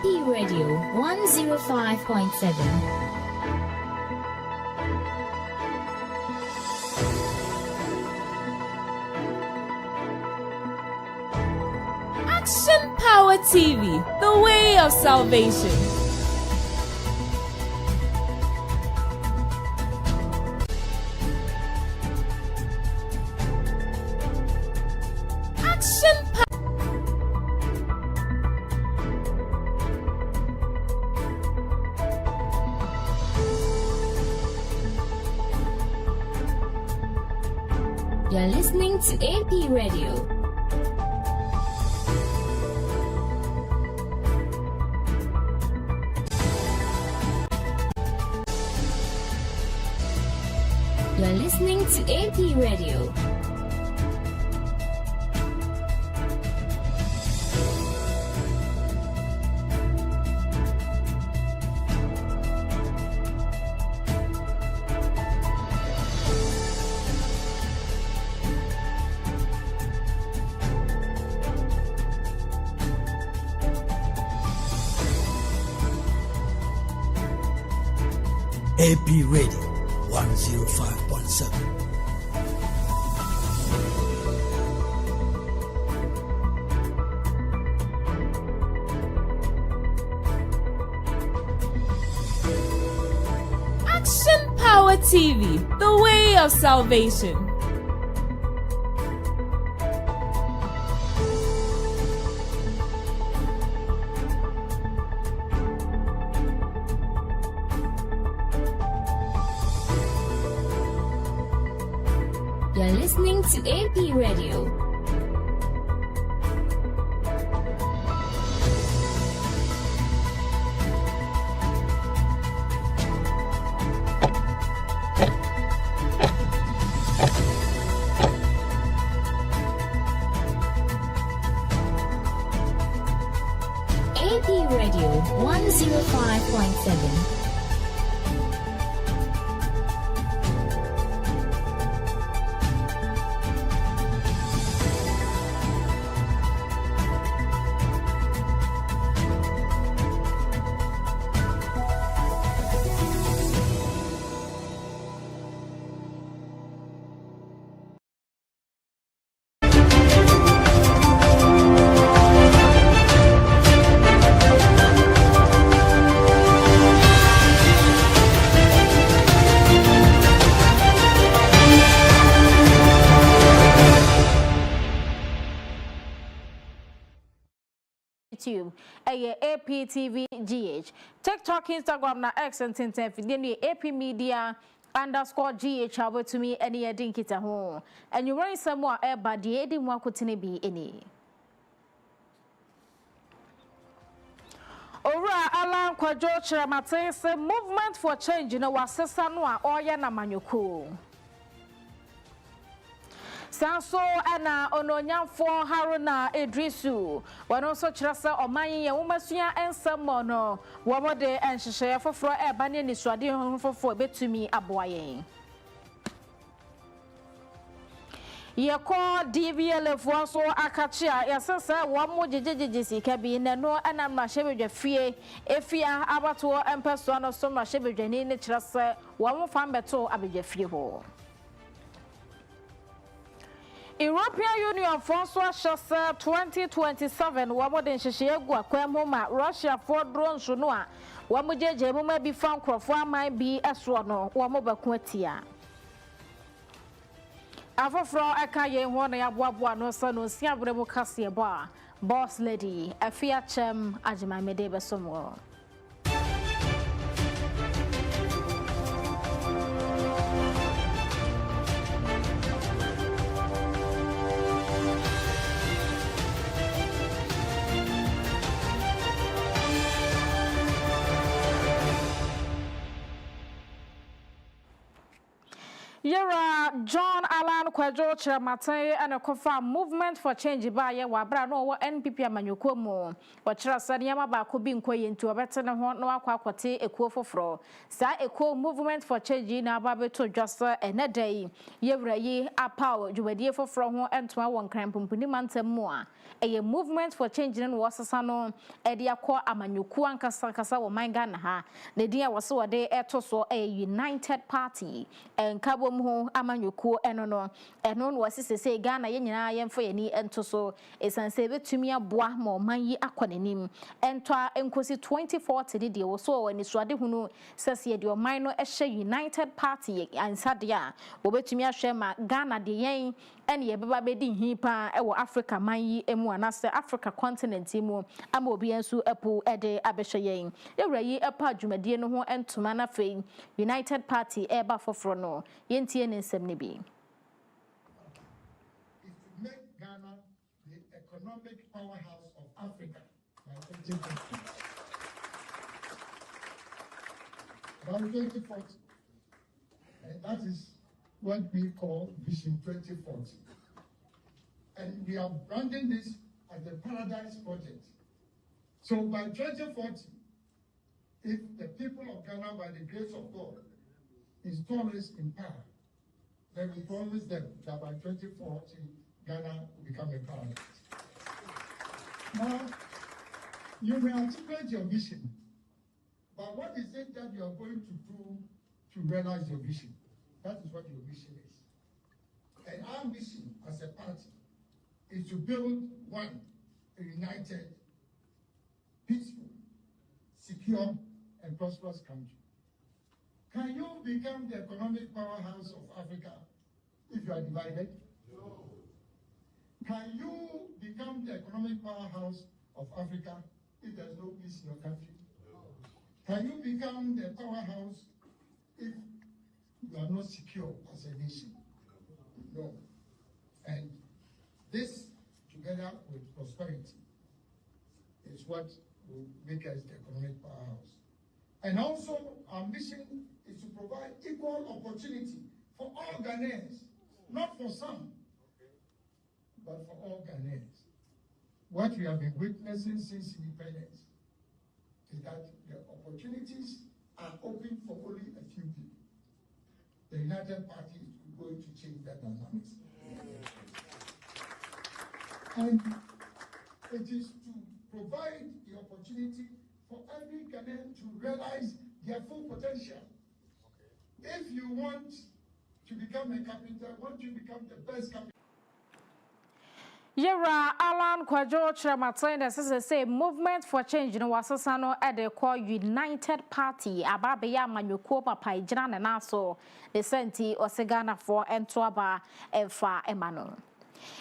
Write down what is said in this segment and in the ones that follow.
AP Radio 105.7. Action Power TV, the way of salvation. Action Power. You're listening to AP Radio. You're listening to AP Radio. AP Radio 105.7. Action Power TV, the way of salvation. You're listening to AP Radio. AP Radio 105.7. YouTube, APTV GH, TikTok, Instagram, na X and Tintin, Fidini, AP Media _GH, over to me, any edin kita home. And you running somewhere, but the edin one could be any. Ora alam kwa George Matese movement for change, you know, was Sessanwa or Yana Manuku. Sanso ana ononyam for Haruna Idrisu. One also trasa or many womasia and some mono. One day and she share for a banyan is ready for bet to me a boy. Ye call DVL for so Akachia, yes, sir, one more JJC cabin and no, and I'm not sure your fee. If you are about to and person or so much shabby in the trust, one more fan better, I'll be your free hole. European Union François Chasseur 2027 wamode nhyehyegu kwemo ma Russia for drone shunua wamujeje mu ma bi fan krofo aman bi eso no wamobaku atia afofro aka ye ho na yaboaboa no so no siabre mu kase ba boss lady Afia Kyem Agyemang medebe somo. Yera John Alan Kwajo Chairmate and a Kofa Movement for Change by Wabra no NPP Amanyukomo. What Trasaniama Bakubin Quay into a better than no aquate a quo for fro. Sa a co movement for change in Ababeto just a day. Ye a power, you were dear for from and to one cramp Punimanta Moa. A movement for changing was a sano, Edia Kwa Amanyukuan Casacasa or Manganaha. The dear was so a day etoso a united party and Kabum Amanyuku eno was say Ghana yena yem for any entoso is and say to me a bois more manyi aquanim and twa encosi 2040 the was so and swade hunu says ye your minor eshe united party and sadia obetumi ahwe ma Ghana de yen and ye beba bedi hipa ewo Africa manyi emu anase Africa continent emu ama obi ensu epo ede abehwe yen ewrayi epa dwumadie no ho entoma na fe united party eba foforo no yentie ne nsem ne bi. Make Ghana the economic powerhouse of Africa by 2040. By 2040. And that is what we call Vision 2040. And we are branding this as the Paradise Project. So by 2040, if the people of Ghana, by the grace of God, install us in power, then we promise them that by 2040, Ghana will become a paradise. Now, you may articulate your vision, but what is it that you are going to do to realize your vision? That is what your vision is. And our mission as a party is to build one, a united, peaceful, secure, and prosperous country. Can you become the economic powerhouse of Africa if you are divided? No. Can you become the economic powerhouse of Africa if there's no peace in your country? No. Can you become the powerhouse if you are not secure as a nation? No. And this, together with prosperity, is what will make us the economic powerhouse. And also, our mission is to provide equal opportunity for all Ghanaians, not for some, but for all Ghanaians. What we have been witnessing since independence is that the opportunities are open for only a few people. The United Party is going to change that dynamics. And it is to provide the opportunity for every Ghanaian to realize their full potential. Okay. If you want to become a carpenter, want to become the best carpenter. Yera Alan Kwajo Chairmate say movement for change no wasasano at the call united party ababe ya manyuko papa ijina na naso the senti osegana for entoaba emfa emano.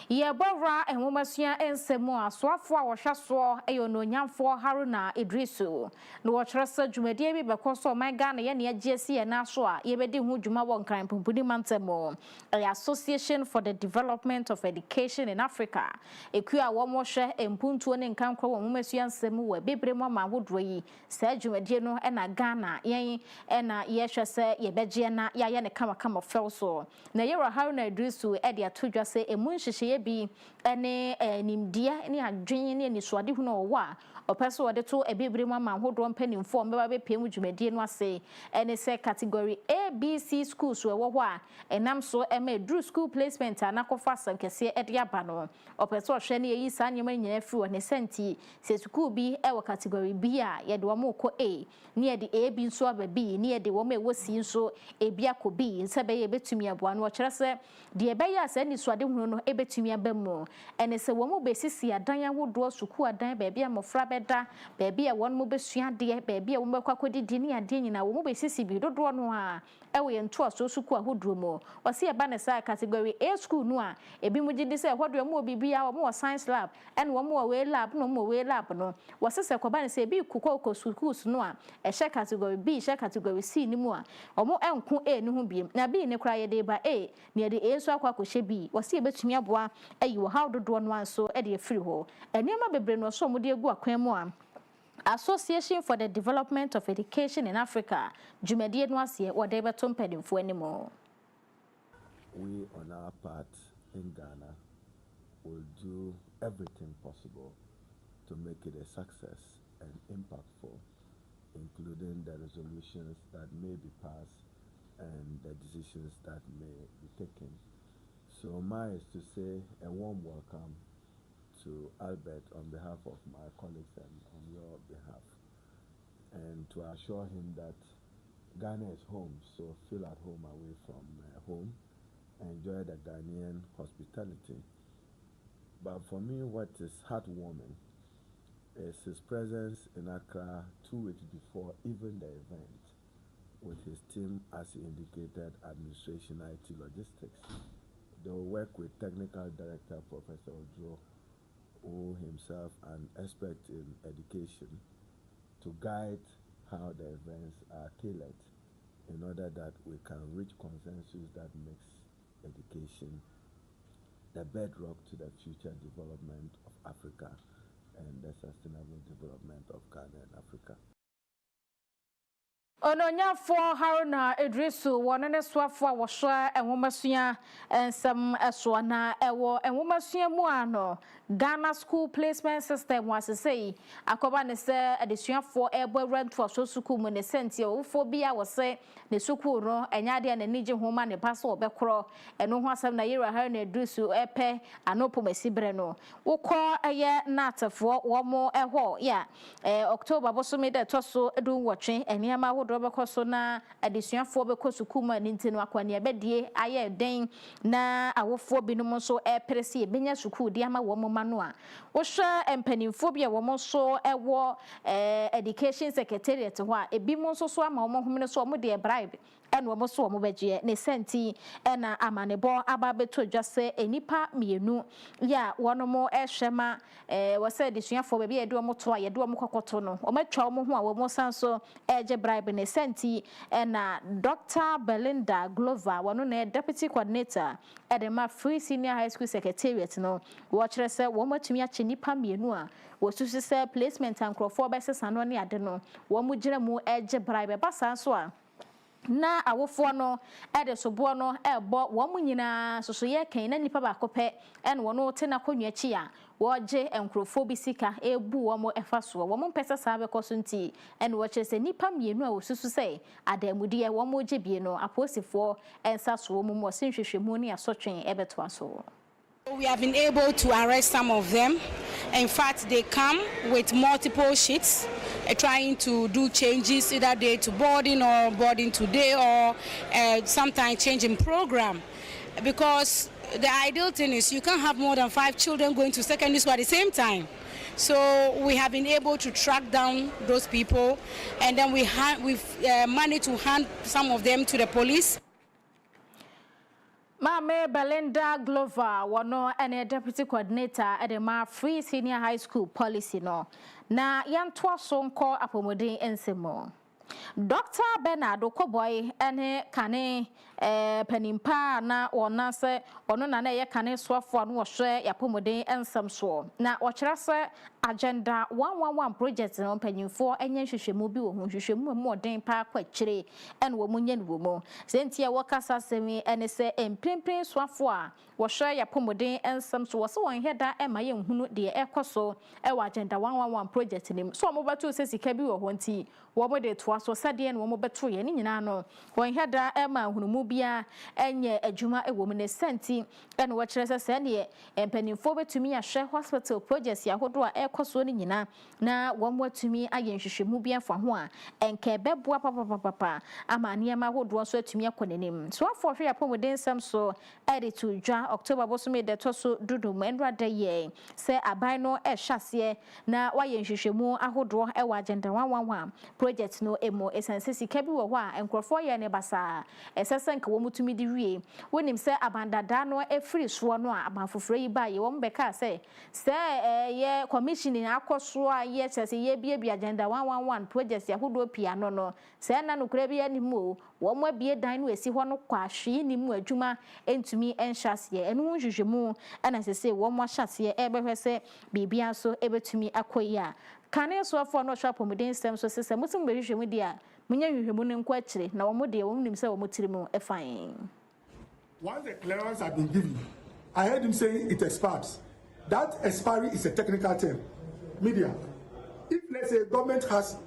Ye bora enwomasua ensemu asoafo a wohwaso eyono nyamfo Haruna Idrisu no wokyeresa dwumadie bi bekoso manga na ye ne agiesi ye naso a ye bedi hu dwuma won kran pumpuni mantemo Association for the Development of Education in Africa ekua wo mo hwe empuntuo ne nkankro wo nwomasua ensemu wa bebremu ma wodro yi sa dwumadie no na Ghana yen na ye hwese ye begie na ya ye ne kama felso na ye Haruna Idrisu e de atodwase emunhyehyeye bi ene nimdia ne adwen ne nisode hu no wo a opeso wode to ebebremu ama hodo mpanimfo mbeba be pemu dwumadie no ase ene se category ABC schools we wo ho a enam so ema Drew school placement anakofa sankese ede aba no opeso hwe ne yi sa nyema nyina fi wo ne senti se school bi e wo category B a ye de wo mo ko A ne ye de A bi nso aba B ne ye de wo mo ewo C nso e bia ko B nse be ye betumi aboa no kyerese de be ya sa nisode hu no ebetumi abamu ene se wo mo besisi adan awodo suku adan baabi amofra beda baabi a won mo besua de baabi a wo mekwakodidi ne ade nyina wo mo besisi bi dodo no a ewe nto aso suku ahodro mo wase eba ne sa category A school no a ebi mo gidi se hodo mo bibia wo mo science lab ene wo mo we lab no mo we lab no wase se koba ne se bi kukoko schools no a ehye category B ehye category C ni mu a omo enko A ni ho biem na B ne kra ye de ba A ne de A so akwa kohye B wase ebetumi aboa ayi wo how dodo no anso e de afiri ho enema bebre no so mo de egu akwan mu a Association for the Development of Education in Africa dwumadie no ase wo de beto mpadimfo animo we on our part in Ghana will do everything possible to make it a success and impactful, including the resolutions that may be passed and the decisions that may be taken. So mine is to say a warm welcome to Albert on behalf of my colleagues and on your behalf, and to assure him that Ghana is home, so feel at home away from home. Enjoy the Ghanaian hospitality. But for me, what is heartwarming is his presence in Accra 2 weeks before even the event, with his team, as he indicated, administration, IT, logistics. They will work with Technical Director Professor Ojo, who himself an expert in education, to guide how the events are tailored in order that we can reach consensus that makes education the bedrock to the future development of Africa and the sustainable development of Ghana and Africa. Ononya for Haruna Idrisu wonene swafo a wohwa enwomasua ensem eso na ewo enwomasua mu ano Ghana School Placement System wasesei akoba ne se adesuafo ebo rentu so school mu ne senti ofo bia wose ne school no enyade na nige homa ne paso obekro eno ho asem na yira Haruna Idrisu epe anopo masibre no wokọ eye natafo wo mo eho ya October bosome de toso edu wotwe eniama bekoso na adesuafo bekoso kuma nintinu akwane bedie aye den na awofo binum so epresi ebenya suku di ama wo moma no a wo hwa empanimfo bia wo mo so ewo education secretariat ho a ebimo so so ama wo homne so wo de bribe ene wo so wo begye ne senti ena amanebo aba beto dwase enipa mienu ya wono mo ehwema wo se adesuafo be bia de wo to a ye de wo kokoto no wo matwa wo ho a wo mo sanso eje bribe ne senti ena Dr. Belinda Glover wono na deputy coordinator edema Free Senior High School Secretariat no wo kire se wo matumi ache nipa mienu a wo susu se placement ankrofo be sesa no ne ade no wo mo gire mu eje bribe ba sanso a na awofo no ede sobo no ebo wo mu nyina soso ye kan na nipa ba kope ene wono te na konwa chi a woje enkrofo bi sika ebu wo mo efaso wo mo pesa sa be koso nti ene wo kire se nipa mienu a wosusu se adamude wo mo je bie no aposifo ensa so wo mo senhwehwemu ne asotwen ebeto aso. We have been able to arrest some of them. In fact, they come with multiple sheets, trying to do changes either day to boarding or boarding today, or sometimes changing program. Because the ideal thing is you can't have more than 5 children going to secondary school at the same time. So we have been able to track down those people, and then we've managed to hand some of them to the police. Mame Belinda Glover wono ene deputy coordinator edema Free Senior High School policy no na yanto so nko apomodin ensemo. Dr. Bernardo Koboy ene kane panimpa na wona se ono na ye kane soafo no wo hwe yapomodin ensem so na wo kire se agenda 111 project no panyimfo enye hwehwemu bi wo hu hwehwemu mu odin pa kwakire ene wo munye no mo sentie wo kasa semi ene se emprempren soafo a wo hwe yapomodin ensem so wo se won heda e ma ye nhunu de ekoso e wa agenda 111 project nim so mo batu se sika bi wo ho nti wo mo de to aso sade ne wo mo beto ye ni nyina no won heda e ma hunumu bia enye adwuma e wo mu ne senti ene wo kire se ne empanimfo betumi ahwe hospital projects yahodo a ekoso ni nyina na wo mo atumi aye nhwehwemu bia fa ho a enke beboa papa ama niam ahodo so atumi akonenim so afo hwe yapomodin sam so edit to dwa October bosome de to so dudu menra de ye se aban no e hwase na waye nhwehwemu ahodo e wa agenda 111 project no emo esense sika bi wo ho a enkrofo ye ne basa esese nka wo mutumi di wie wonim se abandada no e free so no a abanfoforo yi ba ye wo mbeka se ye commissioning akoso a ye chese ye bia agenda 111 project yahodo pia no se na no kura bia ni mu wo mo bia dan no esi ho no kwa hwe ni mu adwuma entumi enhwase enu hwehwemu ana sese wo mo hyase e behwese bibia so ebetumi akoyi a kane so afo no hwa pomodin stem so sese mutum behwehwemu dia munya hwehwemu ne nko akire na wo mo de wo nim se wo mo tiri mu efan. once the clearance had been given, I heard him saying it expires. That expiry is a technical term. Media. If let's say government has,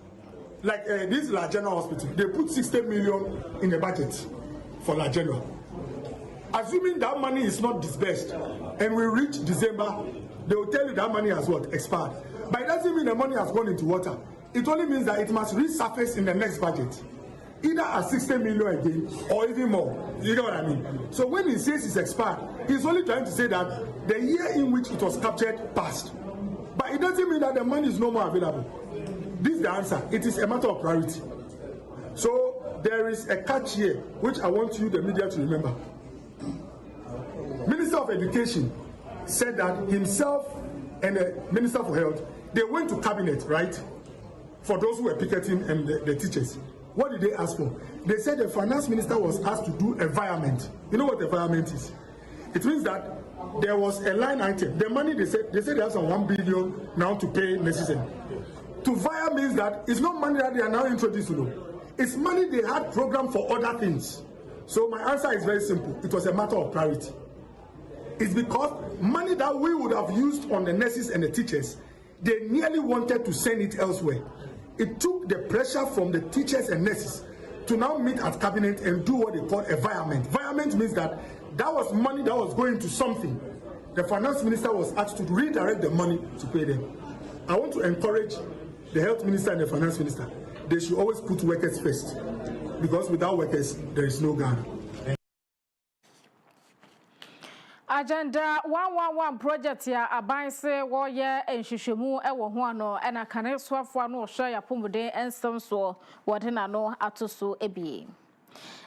like this La General Hospital, they put 60 million in the budget for La General. Assuming that money is not disbursed and we reach December, they will tell you that money has what? Expired. But it doesn't mean the money has gone into water. It only means that it must resurface in the next budget. Either at 60 million again or even more. You know what I mean? So when he says it's expired, he's only trying to say that the year in which it was captured passed. But it doesn't mean that the money is no more available. This is the answer. It is a matter of priority. So there is a catch here, which I want you, the media, to remember. Minister of Education said that himself and the Minister for Health, they went to cabinet, right? For those who were picketing and the teachers. What did they ask for? They said the finance minister was asked to do environment. You know what environment is? It means that there was a line item. The money they said they have some 1 billion now to pay necessary. To via means that it's not money that they are now introduced to know. It's money they had programmed for other things. So my answer is very simple. It was a matter of priority. It's because money that we would have used on the nurses and the teachers, they nearly wanted to send it elsewhere. It took the pressure from the teachers and nurses to now meet at cabinet and do what they call environment. Environment means that that was money that was going to something. The finance minister was asked to redirect the money to pay them. I want to encourage the health minister and the finance minister. They should always put workers first, because without workers, there is no Ghana. Agenda 111 project ya abanse wo ye enhwehwemu ewo ho ano ena kane soafo no hwe ya pomode ensem so wode na no atoso ebie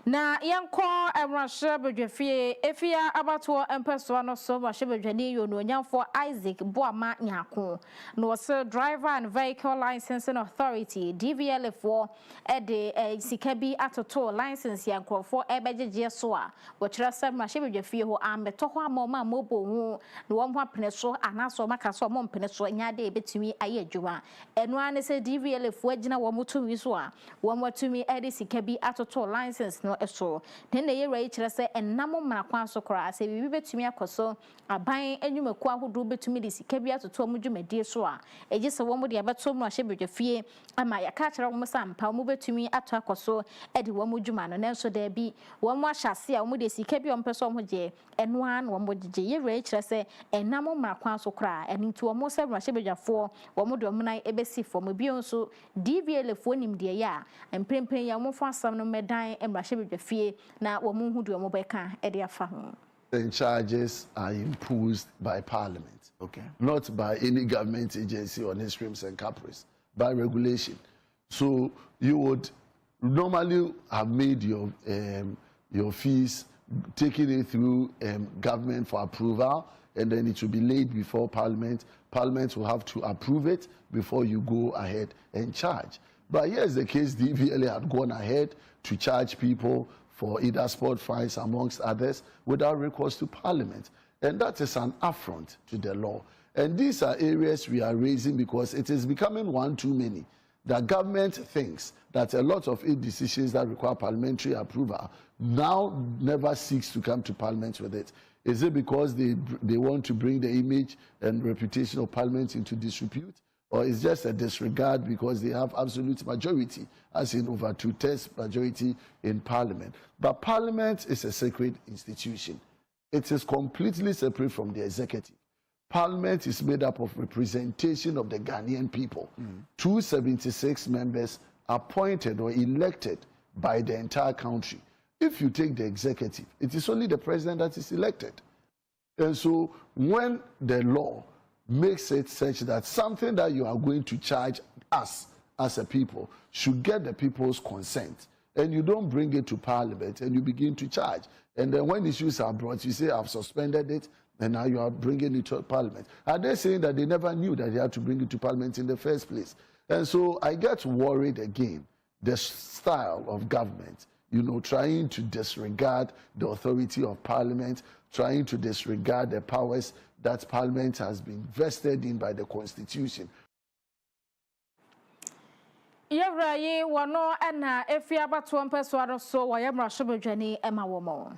na yanko emrahye bedwafie efia abato empeso no so mahye bedwane yo no nyamfo Isaac Boama Nyako no se driver and vehicle licensing authority DVL4 ede sika bi atoto license yankrofo ebejeje so a wo kira se mahye bedwafie ho ameto ho amoma mobo hu no wo ho apene so anaso maka so mo mpene so nyade betumi aye adwuma eno ane se DVL4 agina wo motumi so a wo motumi ede sika bi atoto license no eso then ye rai kire se enamo mrakwan so kora se bibi betumi akoso aban enwumaku ahodo betumi de sika bi atoto mu dwumadi so a eje se wo mu de abeto mu ahye bedwafie ama yaka kire wo sampa mu betumi ato akoso ede wo mu dwuma no nenso da bi wo mu ahyase a wo mu de sika bi ompeso wo je eno an wo mu gege ye rai kire se enamo mrakwan so kora enti wo mu se ahye bedwafo wo mu de omnan ebesi fo mu bi onso DVL fo nim de ya emprempren ya mo fa asam no medan emrahye bedwafie na wo mu hu de mo beka e de afa ho. The charges are imposed by Parliament, okay, not by any government agency on its whims and caprice, by regulation. So you would normally have made your fees, taking it through government for approval, and then it will be laid before Parliament. Parliament will have to approve it before you go ahead and charge. But here's the case: DVLA had gone ahead to charge people for either sport fines, amongst others, without recourse to Parliament. And that is an affront to the law. And these are areas we are raising because it is becoming one too many. The government thinks that a lot of aid decisions that require parliamentary approval now never seeks to come to Parliament with it. Is it because they want to bring the image and reputation of Parliament into disrepute? Or is just a disregard because they have absolute majority, as in over 2/3 majority in Parliament? But Parliament is a sacred institution. It is completely separate from the executive. Parliament is made up of representation of the Ghanaian people. 276 members appointed or elected by the entire country. If you take the executive, it is only the president that is elected. And so when the law makes it such that something that you are going to charge us as a people should get the people's consent, and you don't bring it to Parliament and you begin to charge, and then when issues are brought, you say, I've suspended it, and now you are bringing it to Parliament. Are they saying that they never knew that they had to bring it to Parliament in the first place? And so I get worried again, the style of government, you know, trying to disregard the authority of Parliament, trying to disregard the powers that Parliament has been vested in by the Constitution. Yevraye wano ana Afia batu mpeso so wayemrahye bedwane ema womo.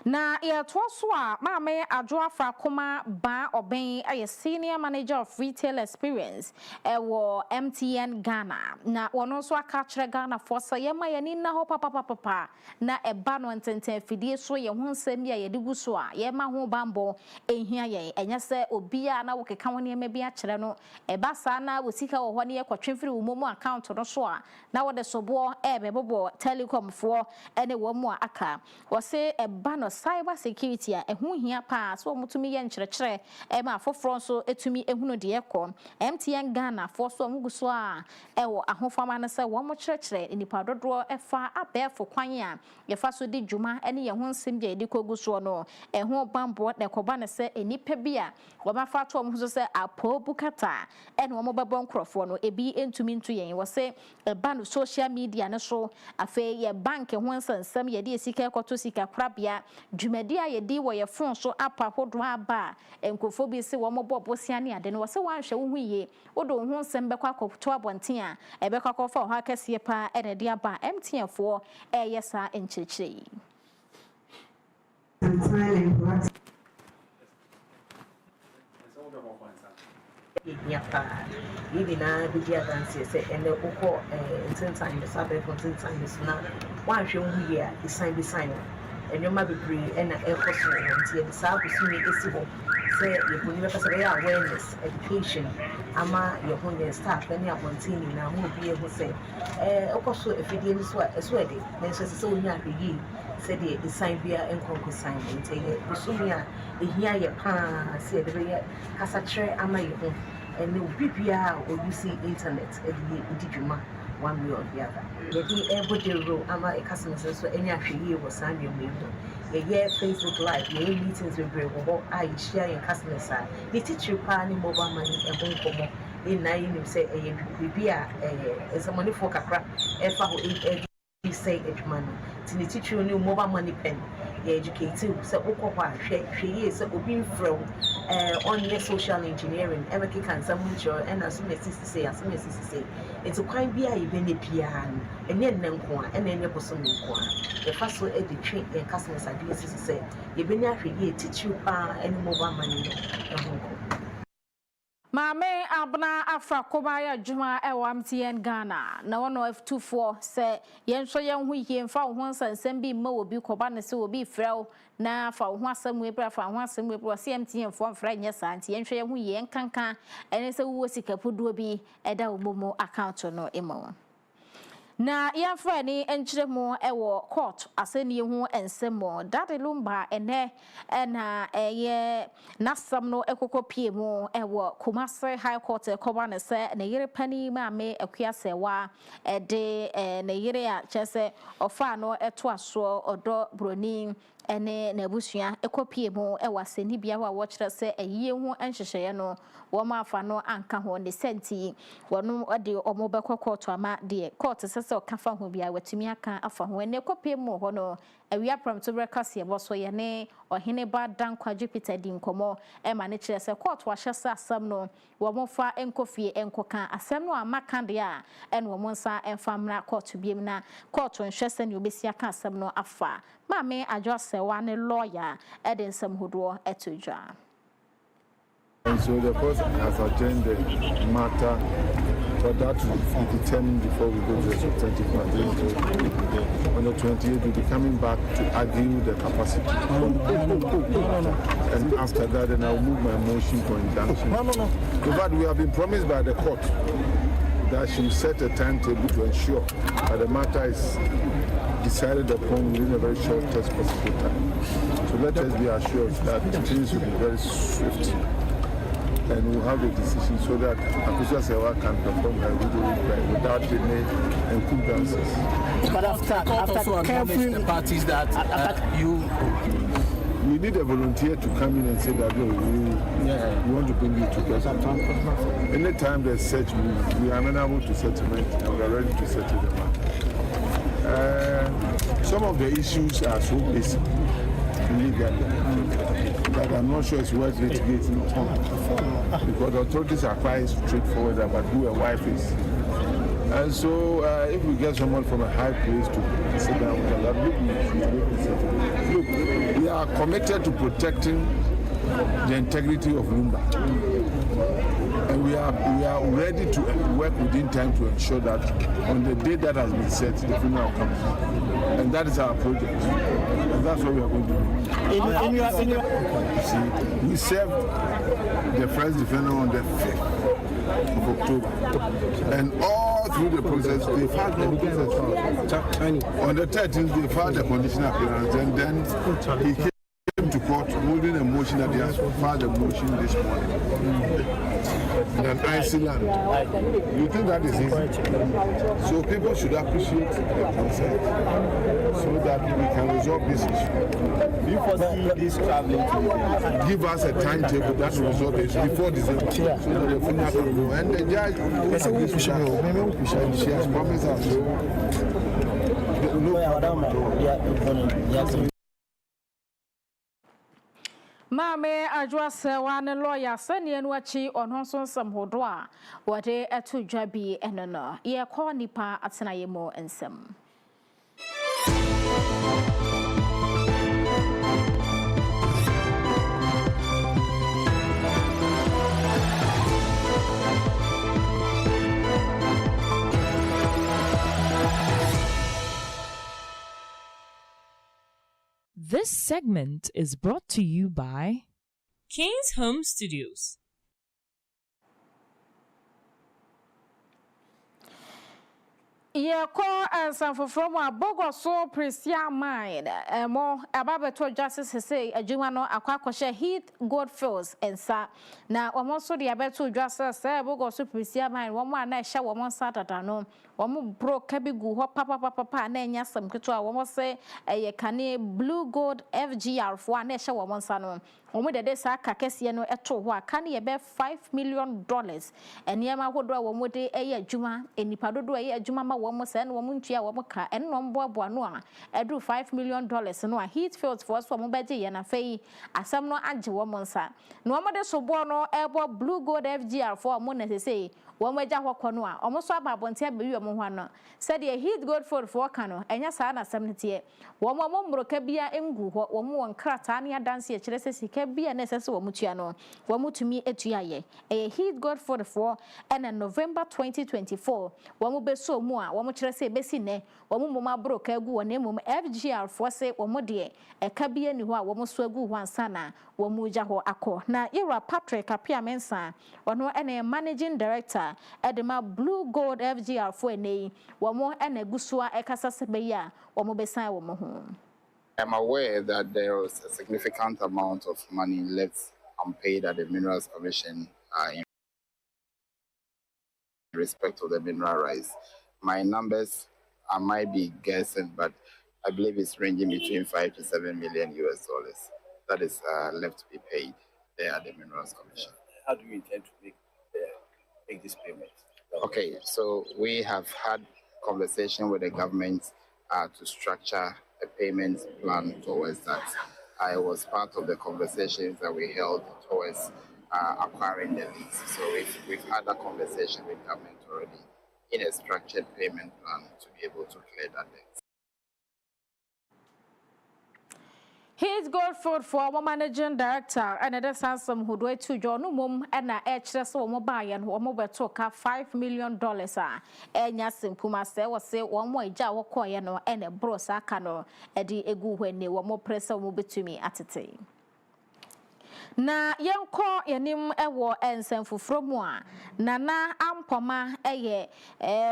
Na yɛtoso a maame Adwoafra Koma ba oben a senior manager of retail experience ewo MTN Ghana na wono so aka kire Ghana for say yema ye ni na ho papa na eba no ntenten fidie so ye ho nsɛm ya ye de gu so a yema ho bambo ehia ye enya se obia na wo keka woni ema bi a kire no eba sa na wo sika wo ho ne ye kwatwemfiri wo momu account no so a na wo de sobo bebobo telecom fo ene wo mu aka wo se eba no cyber security a ehu hia pa so mutumi ye nkyerɛkyerɛ ma afoforo so etumi ehunu de ekɔ MTN Ghana for so mugu so a ewo ahofama no se wo mo kyerɛkyerɛ nipa dodo efa abɛfo kwan a yefa so di dwuma ene ye ho nsem gye di kogu so no ehu bambo na koba ne se enipa bi a wo ma fa to mo so se apo bukata ene wo mo bɛbɔ nkrɔfo no ebi entumi ntu yen wo se eba no social media ne so afa ye bank ho nsensem ye de sika ekoto sika krabia dwumadi a yedi wo ye phone so apa hodo aba enkofo bi se wo mobo bosia ne ade no wo se wanhwe wo hu ye wodo ho nsem bekwa koto abonten a ebekwa kofa ho akase pa ene de aba MTN fo yesa enkyerkyere na bidia dance say ene ukọ time the sabe time na wanhwe hu ye a design enyoma bebre na ekoso ntie the sabe so ni esi ho say ye boni be kasa awareness education ama ye ho ye staff na abontini na ho bi ye ho say okoso efidie ni so eso ede na so se onya ahweyi say the design bia enkonko sign ntie ye busumi a ehia ye pa say de be kasa kire ama ye ho and no BPR or you see internet diduma one way or the other. The every row ama a customer says so any actually was sign your name. A year Facebook Live, your meetings with Bravo, I share your customers side. They teach you planning mobile money and home for in 9 say a BPR as a money for Kakra, F say money. To teach you new mobile money pen. Educated so okwa hwe so obi from on your social engineering every can someone sure and as soon as say it's a kind bia even a piano and then nko and then your person nko the first way educate your customers are say you been hwe teach you any mobile money Mame abna Afra Koma ya Juma ewa MTN Ghana na wono F24 se yenso yenhu yemfa ho nsensem bi ma obi koba ne se obi frɛw na fa ho asem we bra fa ho asem we bra se MTN fo mfra nya santi yenhwe yenhu yen kankan ene se wo sika poduo bi eda omomo account no emo na yafra ni enkyeremu ewo court aseni hu ensemo dade lumba ene na eye nasam no ekokopie mu ewo Kumasi High Court ekoba ne se na yire pani maame akuasewa de na yire a kyese ofa no eto aso odo broni ene na busua ekopie mu ewa seni bia wa wokyere se eyiye hu enhyehyeye no wo ma afa no anka ho ne senti wono ode omobekọ court ama de court se okafa ho bia watumi aka afa ho ene kopie mu ho no awia pramto brekase boso ye ne ohene ba dankwa Jupiter di nkomo e ma ne kire se court wa hyesa asam no wo mofa enkofie enkoka asam no amaka de a ene wo monsa enfamra court biem na court nhwese ne obesi aka asam no afa maame Adwosewa ne lawyer eden sam hodo etodwa. And so the court has adjourned the matter for that to be determined before we go to the substantive matter. On the 28th, we'll be coming back to argue the capacity. And after that, then I'll move my motion for injunction. But we have been promised by the court that she will set a timetable to ensure that the matter is decided upon within a very short possible time. So let us be assured that things will be very swift. And we'll have a decision so that Agyemang can perform her video without any encumbrances. But after careful the parties that we need a volunteer to come in and say that no, we want to bring you together. Anytime there's such move, we are amenable to settlement and we are ready to settle the matter. Some of the issues are so basic legally that I'm not sure it's worth litigating on, because the authorities are quite straightforward about who a wife is And so, if we get someone from a high place to sit down with us, look, we are committed to protecting the integrity of Lumba. And we are ready to work within time to ensure that on the day that has been set, the funeral comes. And that is our project. And that's what we are going to do. See, we served the first defender on the 5th of October. And all through the process, they filed no process. On the 13th, they filed a conditional appearance, and then he came to court holding a motion that he has filed a motion this morning. In an icy land. You think that is easy? So people should appreciate the consent so that we can resolve this issue. Do you foresee this traveling to give us a timetable that will resolve this before December? So that the funeral can go. And the judge agrees with that. And she has promised us no problem. Mame Ajwase wane lawyer sane no achi ono so nsam hodo a wode eto dwabi enono ye ko nipa atena ye mo ensam. This segment is brought to you by King's Home Studios. Ye ko ansanfo from abogo so presia mine mo ababeto justice say Agyemang no akwakwhye Heath Goldfields ensa na omo so de abeto justice say abogo so presia mine wo mo ana ehya wo mo satata no wo mo bro kabigu ho papa na enya sam keto a wo mo say eye kane Blue Gold FGR fo ana ehya wo mo nsa no wo mo de sa kakese no eto ho aka ne ye be $5 million eniema hodo a wo mo de eye adwuma enipa dodo eye adwuma ma wo mo say no mo ntua wo mo ka enno mboabo no a edu $5 million no a Heathfield for so mo beje ye na fei asam no age wo mo nsa no mo de so bo no ebo Blue Gold FGR for mo na say wo mo agya hokọ no a omo so ababonte abewi wo ho no said the Heath Goldfield for ka no enya sa na asam ntie wo mo mbroka bia engu ho wo mo wonkrata ne adanse e kire sesika bia na sese wo mutua no wo mutumi etua ye Heath Goldfield for and November 2024 wo mo beso mu a wo mo kire se besi ne wo mo ma broka agu wo na mum FGR for se wo mo de eka bia ni ho a wo mo so agu ho ansa na wo mo gya ho akọ na Ira Patrick Apia Mensa ono ene managing director edema Blue Gold FGR for ene wo mo ene gusua ekasa sebe ya wo mo besan wo mo ho. I'm aware that there is a significant amount of money left unpaid at the Minerals Commission in respect to the mineral rights. My numbers, I might be guessing, but I believe it's ranging between $5 to $7 million that is left to be paid there at the Minerals Commission. How do you intend to make this payment? Okay, so we have had conversation with the government to structure a payment plan towards that. I was part of the conversations that we held towards acquiring the lease. So we've had a conversation with government already in a structured payment plan to be able to clear that debt. Heath Goldfield for our managing director and the Sansam who do it to John Mum and a HS or mobile and one mobile took $5 million. And Yasim Kumase was say one more jaw koyano and a brosa cano edi egu when they were more pressure will be to me at a time. Na yenko yanim ewo ensemfo fromu a nana ampoma eye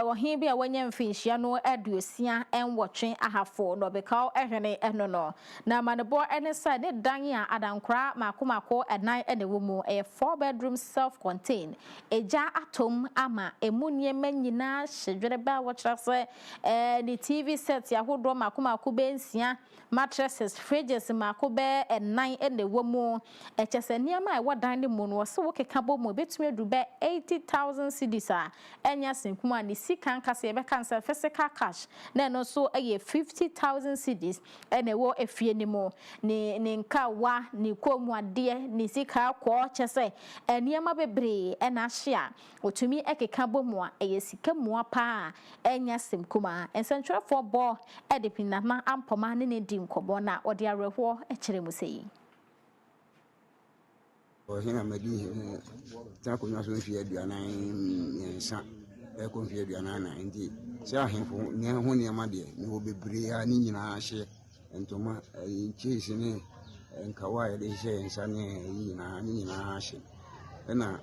ohin bia wanya mfinhia no aduosia enwotwe ahafo no beka ehwene eno no na manebo ene side ne dan a adankra makomako enan ene wo mu 4-bedroom self-contained eja atom ama emunye manyina hyedwere ba wo kyerase ni TV set ya hodo makomako be nsia mattresses fridges makobe enan ene wo mu Echese nneɛma a ɛwɔ dan ne mu no wɔse wo keka bɔ mu betumi adu bɛ 80,000 cedis a enya senkuma ne sika nkasa yɛbɛka nsa physical cash na no so ɛyɛ 50,000 cedis ɛna ɛwɔ efie ne mu ne nkawa ne komuade ne sika kɔ kyese nneɛma bebree ɛna ahye a otumi ɛkeka bɔ mu a ɛyɛ sika mua pa enya senkuma ensentwerefo bɔ ɛde pinama ampoma ne di nkɔbɔ na ɔde awerɛhoɔ ɛkyerɛ mu sɛ yi Hina madi ta ko nyaso fi aduanan nsa e ko fi aduanan na ndi se ahemfo ne ho ne ma de ne ho bebre a ni nyina hye entoma chase ne nkawa ya de hye nsa ne nyina ni nyina hye na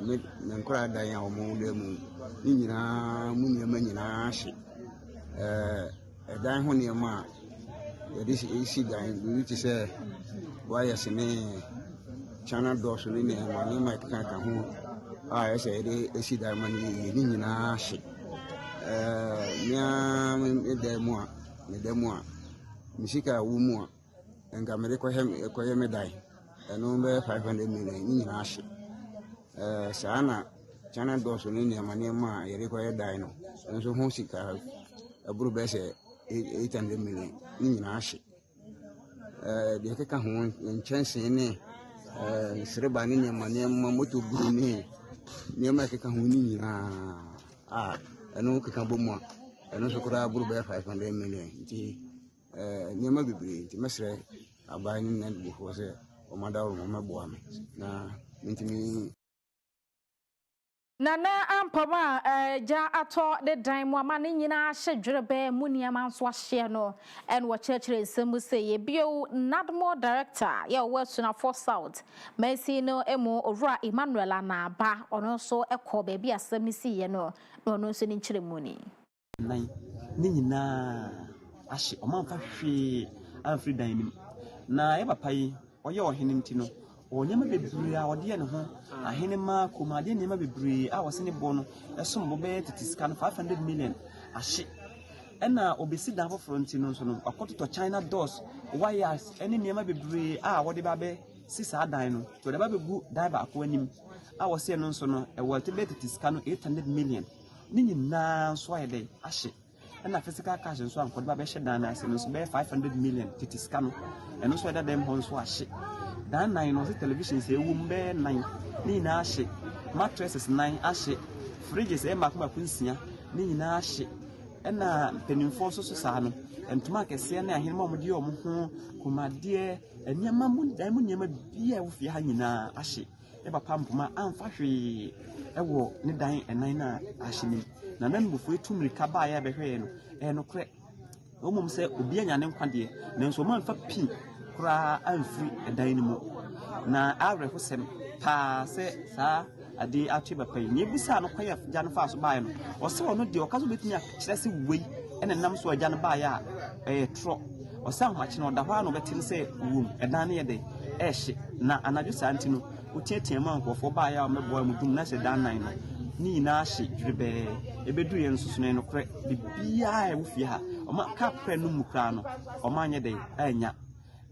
me nkora dan ya o mo le mu ni nyina mu ne ma nyina hye dan ho ne ma ya de isi dan ni ti se wa ya se ne chana doors ni ne ma ni ma ka ho a ese de esi da ma ni nyina hye nya me de mu a misika wu mu a enga me ko he me dai eno be 500 million ni nyina hye sana chana doors ni ne ma ni ma ye ko he dai no enso ho sika aburu be se 800 million ni nyina hye de ka ho nchanse ne sreba ni ne ma moto buru ne ma ka ho ni nyina eno ka bomu a eno so kura buru be 500 million nti ne ma bibiri nti mesre aban ni na bi ko se o ma dawo ma bo am na ntimi Nana ampama ja ato de dan mu ama ne nyina hye dwerebe mu niam so ahye no en wo churchere nsemu se ye bio nadmo director ye wo suna for south mercy no emu ovra Emmanuel Anaba ono so ekọ ba bi asem si ye no no so ni nkyere mu ni nan ne nyina ahye o man fa hwe amfri dan nim na ye papa yi oye ohene nti no onyema bebree a ode ne ho ahene ma komade nyema bebree a wose ne bo no esom bo be titiska no 500 million ahye ena obesi dan foforo nti no so no akoto China doors wires ene nyema bebree a wode ba be sisa dan no to de ba begu dan ba akọ anim a wose no so no e wote be titiska no 800 million ni nyina so ayede ahye ena physical cash so an ko de ba be hye dan na se no so be 500 million titiska no eno so de dem ho so ahye dan nine no television say wumbe nine ni na ahye mattresses nine ahye fridges e makoma kunsia ni nyina ahye ena penimfo so saa no entuma kese na ahene ma mode o mo ho komade enyama mu dan mu nyama bia wo fie ha nyina ahye e papa mpoma amfa hwe ewo ne dan enan na ahye ni na nan bufo etumrika ba ya behwe no no kre o mum se obi anya ne nkwade nanso man fa pin kura amfri edan ni mu na awrefo sem pa se sa ade atu bapa ni ebusa no kwaya gya no fa so bae no o se wono de o kaso betumi a kyerɛ se wei ene nam so gya no bae a tro o se ahomachi no da hɔ no betim se wum edan ne yede ehye na anadwo santi no o tietia ma nkofo bae a meboa mu dum na se dan nan no ni na ahye dwebe ebedu ye nsusu no kre bibia e wo fie ha o ma ka pre no mu kra no o ma anye de anya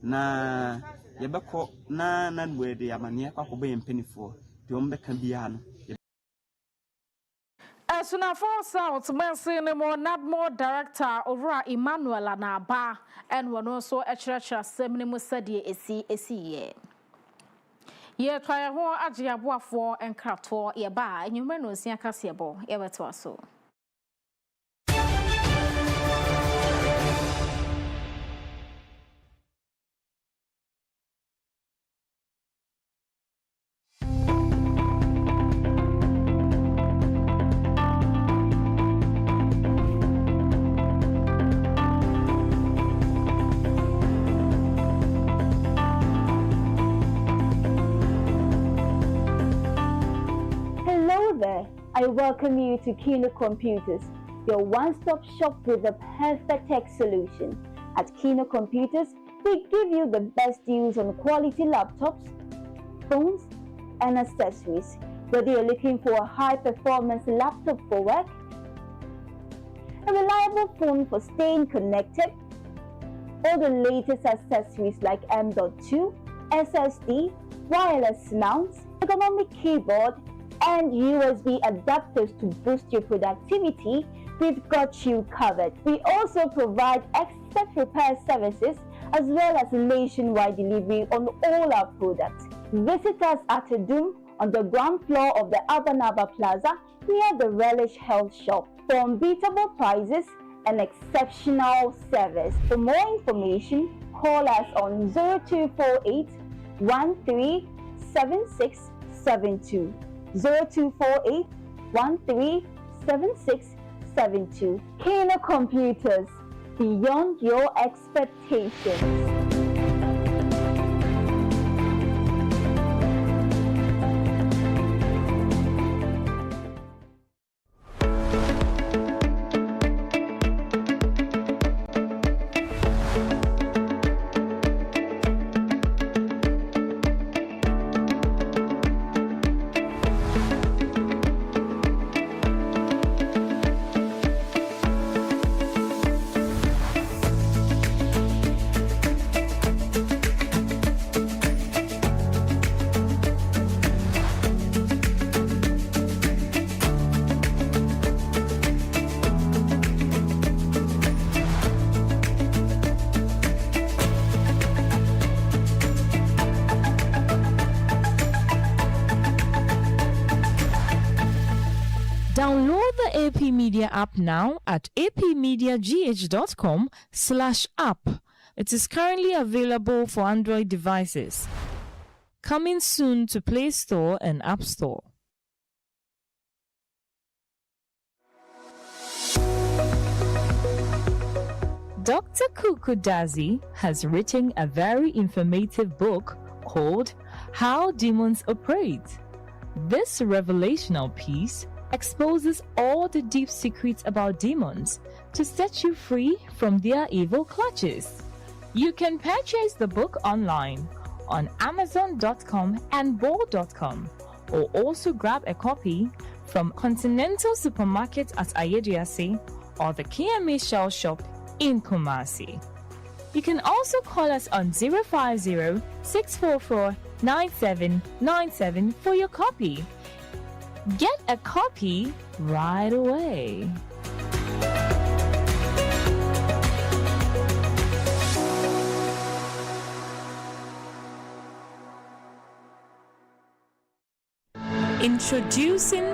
na yebeko na nwede amane akwakobe yempenifo de ombeka bia no Asuna for south mercy ne mo nadmo director over Emmanuel Anaba and wono so echrecha sem ne mo sadie esi ye ye try ho Agyeaboafo enkrato ye ba enyume no nsia kasebo ye beto aso. I welcome you to Kino Computers, your one-stop shop with the perfect tech solution. At Kino Computers, we give you the best deals on quality laptops, phones, and accessories. Whether you're looking for a high-performance laptop for work, a reliable phone for staying connected, or the latest accessories like M.2, SSD, wireless mounts, ergonomic keyboard, and USB adapters to boost your productivity, we've got you covered. We also provide expert repair services as well as nationwide delivery on all our products. Visit us at Adum on the ground floor of the Abanaba Plaza near the Relish Health Shop for unbeatable prices and exceptional service. For more information, call us on 0248 137672. 0248 137672. Kyem Computers, beyond your expectations. Download the AP Media app now at apmediagh.com/app. It is currently available for Android devices. Coming soon to Play Store and App Store. Dr. Kukudazi has written a very informative book called How Demons Operate. This revelational piece exposes all the deep secrets about demons to set you free from their evil clutches. You can purchase the book online on Amazon.com and Bol.com, or also grab a copy from Continental Supermarket at Ayediase or the KMA Shell Shop in Kumasi. You can also call us on 050-644-9797 for your copy. Get a copy right away. Introducing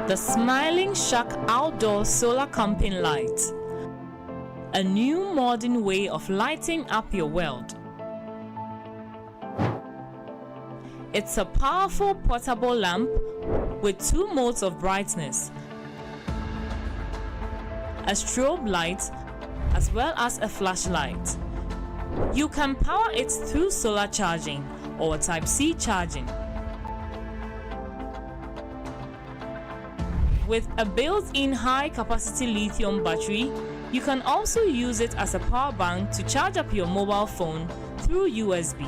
the Smiling Shark Outdoor Solar Camping Light. A new modern way of lighting up your world. It's a powerful portable lamp with 2 modes of brightness, a strobe light as well as a flashlight. You can power it through solar charging or Type-C charging. With a built-in high-capacity lithium battery, you can also use it as a power bank to charge up your mobile phone through USB.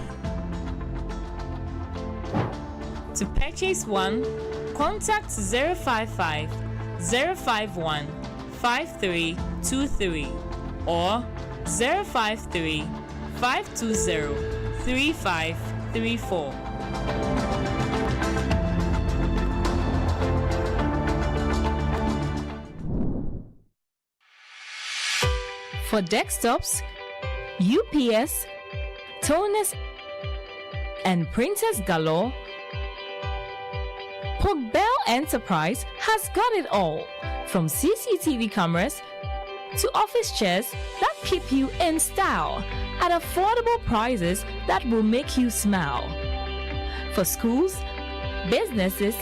To purchase one, contact 055 051 5323 or 053 520 3534. For desktops, UPS, toners, and printers galore, Bell Enterprise has got it all, from CCTV cameras to office chairs that keep you in style at affordable prices that will make you smile. For schools, businesses,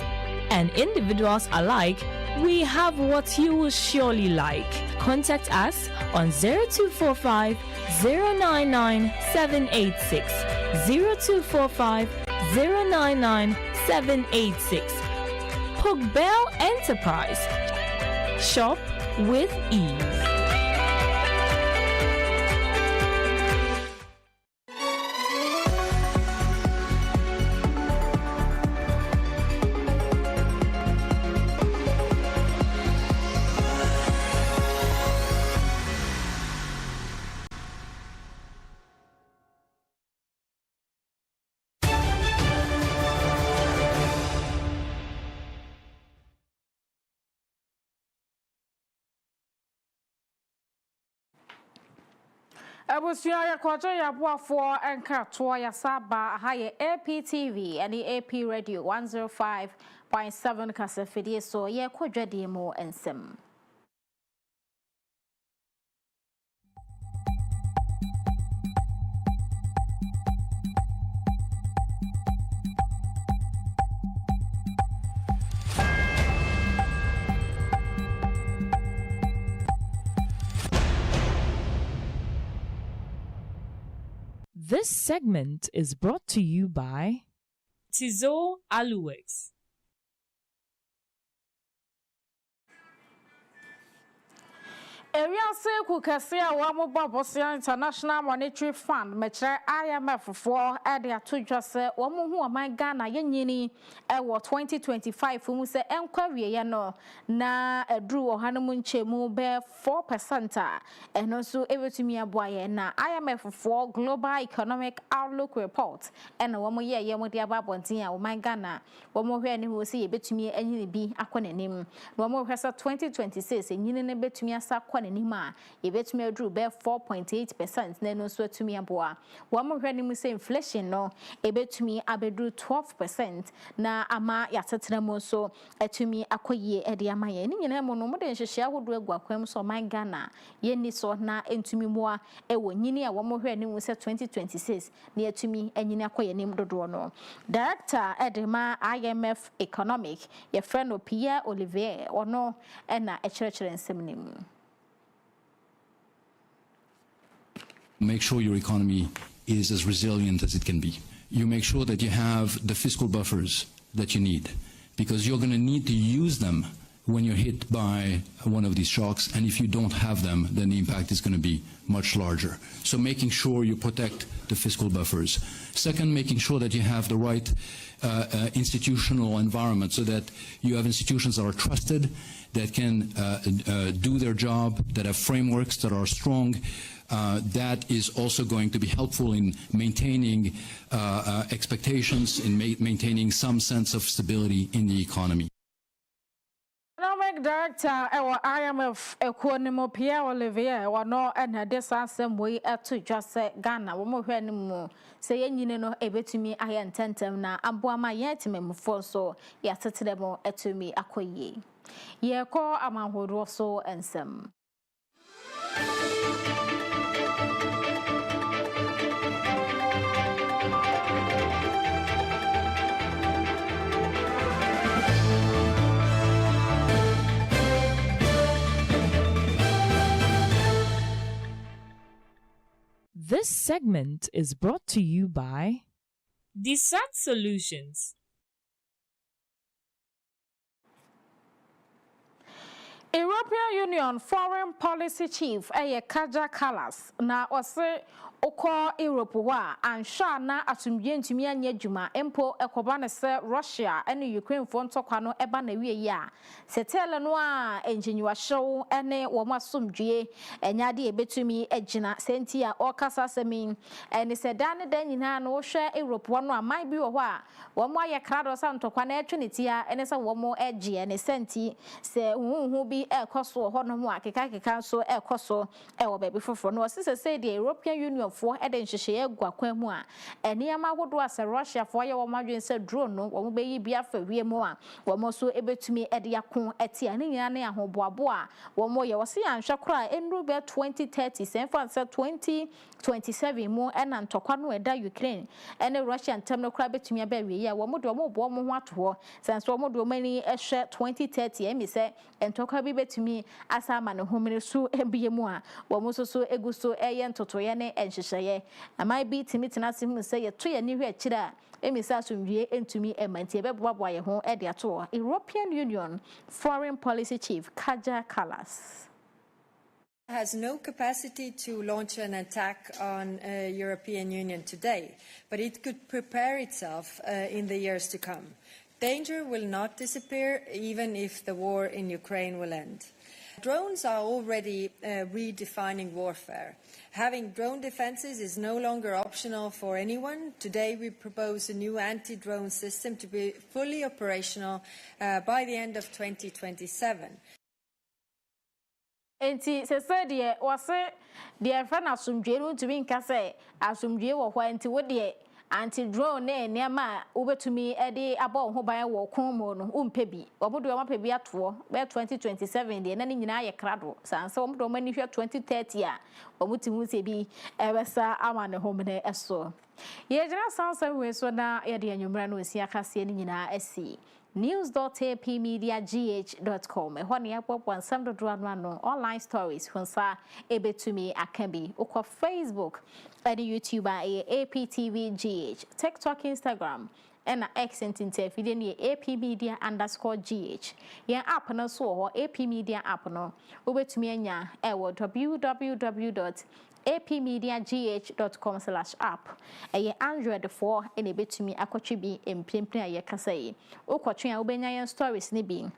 and individuals alike, we have what you will surely like. Contact us on 0245 099 786, 0245 099 786. Bell Enterprise. Shop with ease. Abusia ya kwaje ya boafo enka to ya saba ha ye APTV and the AP Radio 105.7 kasafidi so ye kwadwade mu ensem. This segment is brought to you by Tizo Aluwex. Area say kukasia wa mobobosia International Monetary Fund mechre IMF for ade atodwa se wo mo hu aman Ghana yenyini e wo 2025 mu se enkwa wieye no na edru ohanom nchemu be 4% a eno so ebetumi aboaye na IMF for Global Economic Outlook Report ena wo mo ye mo de ababonten a wo man Ghana wo mo hwe ne ho se ebetumi anyini bi akonanim wo mo hwe se 2026 enyini ne betumi asa Nima, ebetumi adru be 4.8% na no so atumi aboa. Wo mo hwani mu se inflation no ebetumi abedru 12% na ama yatetere mu so atumi akoye ede ama ye. Ni nyina mu no mo de nhyehyɛ ahodo agu akwam so man Ghana ye ni so na entumi moa ewo nyini a wo mo hwani mu se 2026 na atumi anyini akoye nim dodo no. Director Edema IMF Economic ye friend Pierre Olivier ono na ekyerɛkyerɛ nsɛm nim. Make sure your economy is as resilient as it can be. You make sure that you have the fiscal buffers that you need, because you're going to need to use them when you're hit by one of these shocks, and if you don't have them, then the impact is going to be much larger. So making sure you protect the fiscal buffers. Second, making sure that you have the right institutional environment, so that you have institutions that are trusted, that can do their job, that have frameworks that are strong. That is also going to be helpful in maintaining expectations, in maintaining some sense of stability in the economy. Economic Director IMF Economo Pierre Olivier wano na desasem we to just Ghana wo mo hwe ni mu se yenyine no ebetumi aye ntentem na aboama yetimemfo so yatetere mo etumi akoye ye ko amanhodo so ensem. This segment is brought to you by Desat Solutions. European Union Foreign Policy Chief Kaja Kallas na ose Oko Europe wa ansha na atumdie ntumi anya djuma empo ekoba ne se Russia ene Ukraine fo ntokwa no eba na wie ya setele no a engineer show ene wo masomdue enyade ebetumi agina senti a okasa semin ene se dan dan nyina no hwe Europe wo no aman bi wo ho a wo mo aye krado sa ntokwa na etweneti a ene se wo mo agi ene senti se huhu bi ekoso ho no mo akeka so ekoso wo ba bi foforo no se say the European Union for eden hyehyɛ agua kwan mu a eniama hodo ase Russia for ye wo madwen se drone no wo be yi bia fa wie mu a wo mo so ebetumi ede yakon eti ani nyina ne ahoboabo a wo mo ye wo se anhwe kora enru be 2030 sen fa se 2027 mu ena ntokwa no eda Ukraine ene Russia ntam no kora betumi aba wie ya wo mo do mo bo mo ho ato ho sen so mo do mani ehwe 2030 emi se entokwa bi betumi asa ama ne homene so ebie mu a wo mo so egu so eye ntotoye ne enhyehyɛ amai bi timitena sim se ye to ye ni hwe akira a emisa somwie entumi emantie beboaboa ye ho e de ato European Union Foreign Policy Chief Kaja Kallas has no capacity to launch an attack on European Union today, but it could prepare itself in the years to come. Danger will not disappear even if the war in Ukraine will end. Drones are already redefining warfare. Having drone defenses is no longer optional for anyone. Today we propose a new anti-drone system to be fully operational by the end of 2027. enti se de wose de fa na asomdwe no ntumi nka se asomdwe wo hwa enti wo de anti drone ne niama ubetumi ede abo ho ban wo kon mo no umpe bi obodo o mape bi ato be 2027 de na ni nyina ye krado sanse obodo mani hwe 2030 a omutimu se bi ebesa ama ne home ne eso ye jira sanse we so na ye de anwumra no osi akase ni nyina asi news.apmediagh.com ehone yapopon nsam dodo ano online stories hunsa ebetumi akambi ukọ Facebook and YouTube APTVGH, TikTok, Instagram, and X and APmedia_GH. Your app no so AP Media app no. Ube to me www.apmediagh.com/app. A Android 4 and a bit to me akwachibi in pimpin a yakasay. Ukwatria ubenya stories ni being.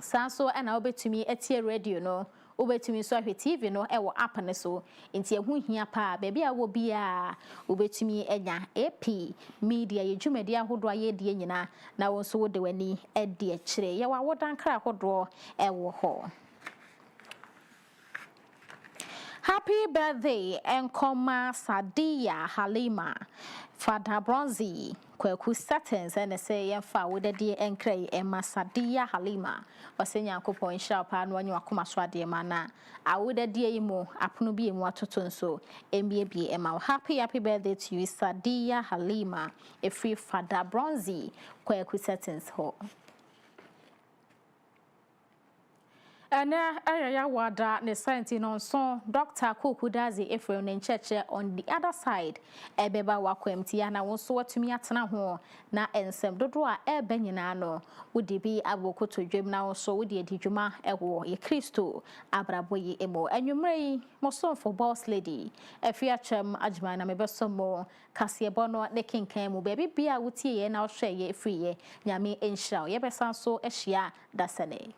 Sanso and I'll be to me at your radio no. Ubetumi so ahwe TV no ewo app ne so enti ehu hia pa baby a wo bia ubetumi enya AP media ye dwumadi ahodo aye de nyina na wo so wo de wani e de akire ye wa wodan kra ahodo ewo ho. Happy birthday Enkoma Sadia Halima Fada Bronzy Kwaku Satins and say yemfa wodade enkrai Emma Sadia Halima wasenya akopon hira pa no anyu akoma so ade mana awodade yimo apono bi emu atoto nso embie Emma. Happy birthday to you Sadia Halima a free Fada Bronzy Kwaku Satins ho. Ana ayaya wada ne science no so Dr. Kukudazi Efrem ne ncheche on the other side ebeba wakwamti ya na wonso watumi atena ho na ensem dodo a ebe nyina no wodi bi abokoto dwem na wonso wodi adidwuma ewo ye Kristo abraboyi emo anwumrei moson for boss lady Afia chem Agyemang na mebesomo kase bono ne kenkan mu baby bia wotie ye na ohwe ye free ye nyame enhira ye besan so ehia dasane.